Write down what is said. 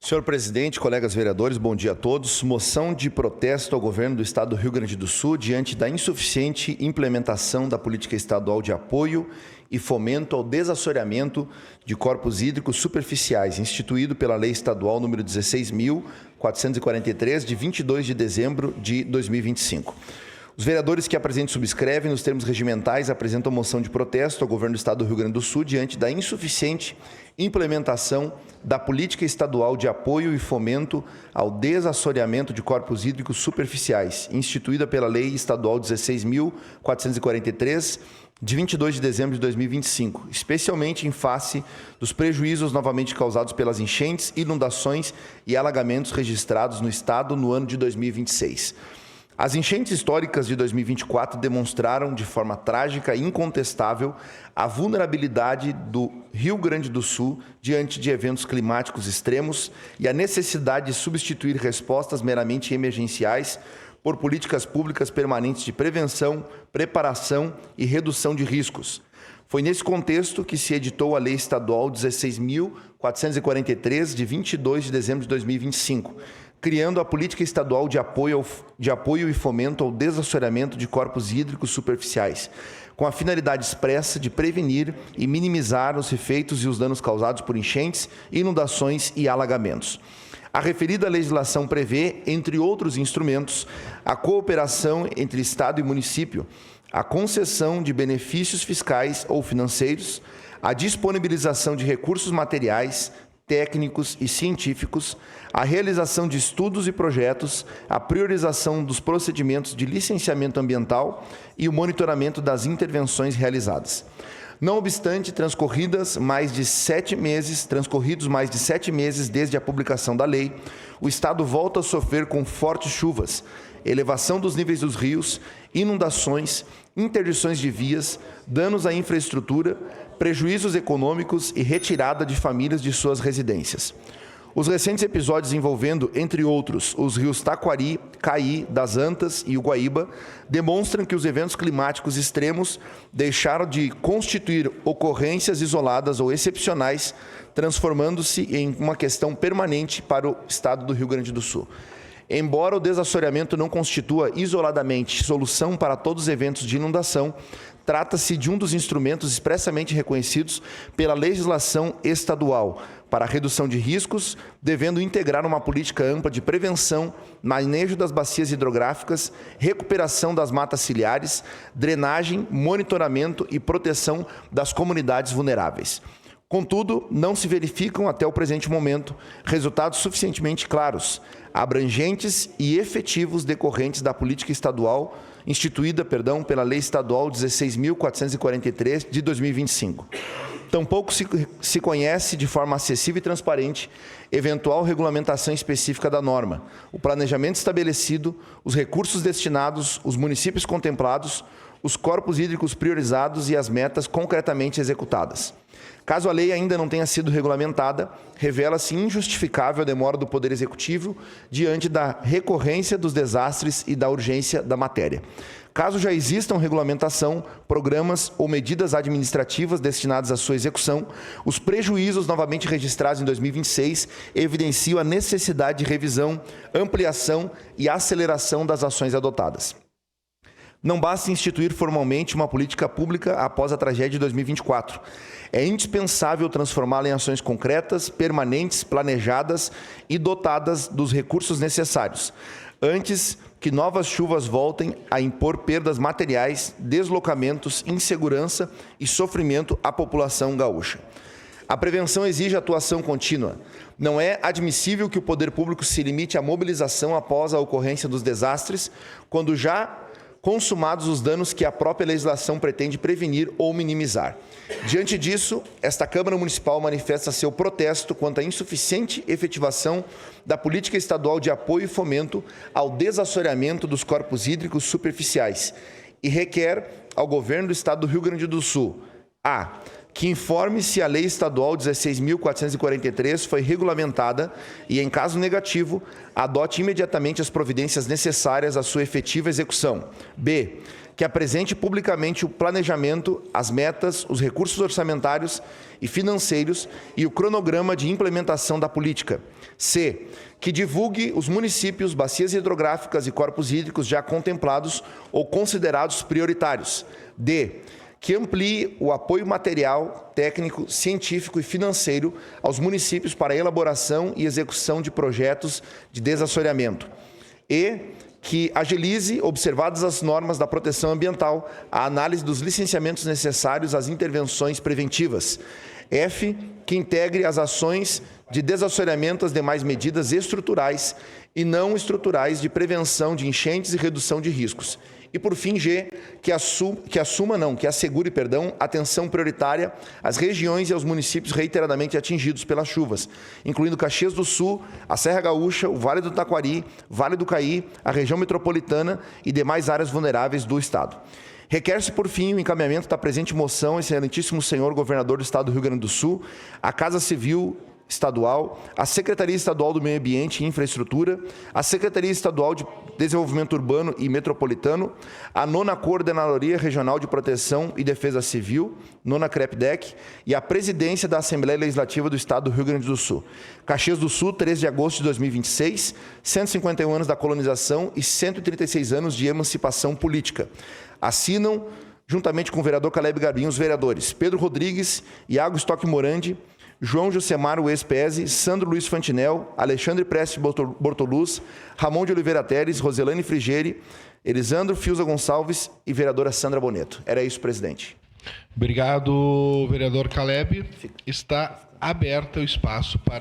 Senhor presidente, colegas vereadores, bom dia a todos. Moção de protesto ao governo do Estado do Rio Grande do Sul diante da insuficiente implementação da política estadual de apoio e fomento ao desassoreamento de corpos hídricos superficiais, instituído pela Lei Estadual número 16.443, de 22 de dezembro de 2025. Os vereadores que apresentam e subscrevem, nos termos regimentais, apresentam moção de protesto ao governo do Estado do Rio Grande do Sul diante da insuficiente implementação da política estadual de apoio e fomento ao desassoreamento de corpos hídricos superficiais, instituída pela Lei Estadual 16.443, de 22 de dezembro de 2025, especialmente em face dos prejuízos novamente causados pelas enchentes, inundações e alagamentos registrados no Estado no ano de 2026. As enchentes históricas de 2024 demonstraram de forma trágica e incontestável a vulnerabilidade do Rio Grande do Sul diante de eventos climáticos extremos e a necessidade de substituir respostas meramente emergenciais por políticas públicas permanentes de prevenção, preparação e redução de riscos. Foi nesse contexto que se editou a Lei Estadual 16.443, de 22 de dezembro de 2025, criando a Política Estadual de Apoio e Fomento ao Desassoreamento de Corpos Hídricos Superficiais, com a finalidade expressa de prevenir e minimizar os efeitos e os danos causados por enchentes, inundações e alagamentos. A referida legislação prevê, entre outros instrumentos, a cooperação entre Estado e município, a concessão de benefícios fiscais ou financeiros, a disponibilização de recursos materiais, técnicos e científicos, a realização de estudos e projetos, a priorização dos procedimentos de licenciamento ambiental e o monitoramento das intervenções realizadas. Não obstante, transcorridos mais de 7 meses desde a publicação da lei, o Estado volta a sofrer com fortes chuvas, elevação dos níveis dos rios, inundações, interdições de vias, danos à infraestrutura, prejuízos econômicos e retirada de famílias de suas residências. Os recentes episódios envolvendo, entre outros, os rios Taquari, Caí, das Antas e Uguaíba, demonstram que os eventos climáticos extremos deixaram de constituir ocorrências isoladas ou excepcionais, transformando-se em uma questão permanente para o Estado do Rio Grande do Sul. Embora o desassoreamento não constitua isoladamente solução para todos os eventos de inundação, trata-se de um dos instrumentos expressamente reconhecidos pela legislação estadual para a redução de riscos, devendo integrar uma política ampla de prevenção, manejo das bacias hidrográficas, recuperação das matas ciliares, drenagem, monitoramento e proteção das comunidades vulneráveis. Contudo, não se verificam até o presente momento resultados suficientemente claros, abrangentes e efetivos decorrentes da política estadual instituída, pela Lei Estadual 16.443 de 2025. Tampouco se conhece de forma acessível e transparente eventual regulamentação específica da norma, o planejamento estabelecido, os recursos destinados, os municípios contemplados, os corpos hídricos priorizados e as metas concretamente executadas. Caso a lei ainda não tenha sido regulamentada, revela-se injustificável a demora do Poder Executivo diante da recorrência dos desastres e da urgência da matéria. Caso já existam regulamentação, programas ou medidas administrativas destinadas à sua execução, os prejuízos novamente registrados em 2026 evidenciam a necessidade de revisão, ampliação e aceleração das ações adotadas. Não basta instituir formalmente uma política pública após a tragédia de 2024. É indispensável transformá-la em ações concretas, permanentes, planejadas e dotadas dos recursos necessários, antes que novas chuvas voltem a impor perdas materiais, deslocamentos, insegurança e sofrimento à população gaúcha. A prevenção exige atuação contínua. Não é admissível que o poder público se limite à mobilização após a ocorrência dos desastres, quando já consumados os danos que a própria legislação pretende prevenir ou minimizar. Diante disso, esta Câmara Municipal manifesta seu protesto quanto à insuficiente efetivação da política estadual de apoio e fomento ao desassoreamento dos corpos hídricos superficiais e requer ao Governo do Estado do Rio Grande do Sul a que informe se a Lei Estadual 16.443 foi regulamentada e, em caso negativo, adote imediatamente as providências necessárias à sua efetiva execução. B. que apresente publicamente o planejamento, as metas, os recursos orçamentários e financeiros e o cronograma de implementação da política. C, que divulgue os municípios, bacias hidrográficas e corpos hídricos já contemplados ou considerados prioritários. D, que amplie o apoio material, técnico, científico e financeiro aos municípios para a elaboração e execução de projetos de desassoreamento. E que agilize, observadas as normas da proteção ambiental, a análise dos licenciamentos necessários às intervenções preventivas. F, que integre as ações de desassoreamento às demais medidas estruturais e não estruturais de prevenção de enchentes e redução de riscos. E, por fim, G, que assegure, atenção prioritária às regiões e aos municípios reiteradamente atingidos pelas chuvas, incluindo Caxias do Sul, a Serra Gaúcha, o Vale do Taquari, Vale do Caí, a região metropolitana e demais áreas vulneráveis do Estado. Requer-se, por fim, o encaminhamento da presente moção, excelentíssimo senhor governador do Estado do Rio Grande do Sul, à Casa Civil Estadual, a Secretaria Estadual do Meio Ambiente e Infraestrutura, a Secretaria Estadual de Desenvolvimento Urbano e Metropolitano, a 9ª Coordenadoria Regional de Proteção e Defesa Civil, 9ª CREPDEC, e a Presidência da Assembleia Legislativa do Estado do Rio Grande do Sul. Caxias do Sul, 3 de agosto de 2026, 151 anos da colonização e 136 anos de emancipação política. Assinam, juntamente com o vereador Caleb Garbim, os vereadores Pedro Rodrigues, Iago Stock Morandi, João Josemar Wespese, Sandro Luiz Fantinel, Alexandre Prestes Bortoluz, Ramon de Oliveira Teres, Roselane Frigeri, Elisandro Fiuza Gonçalves e vereadora Sandra Boneto. Era isso, presidente. Obrigado, vereador Caleb. Está aberto o espaço para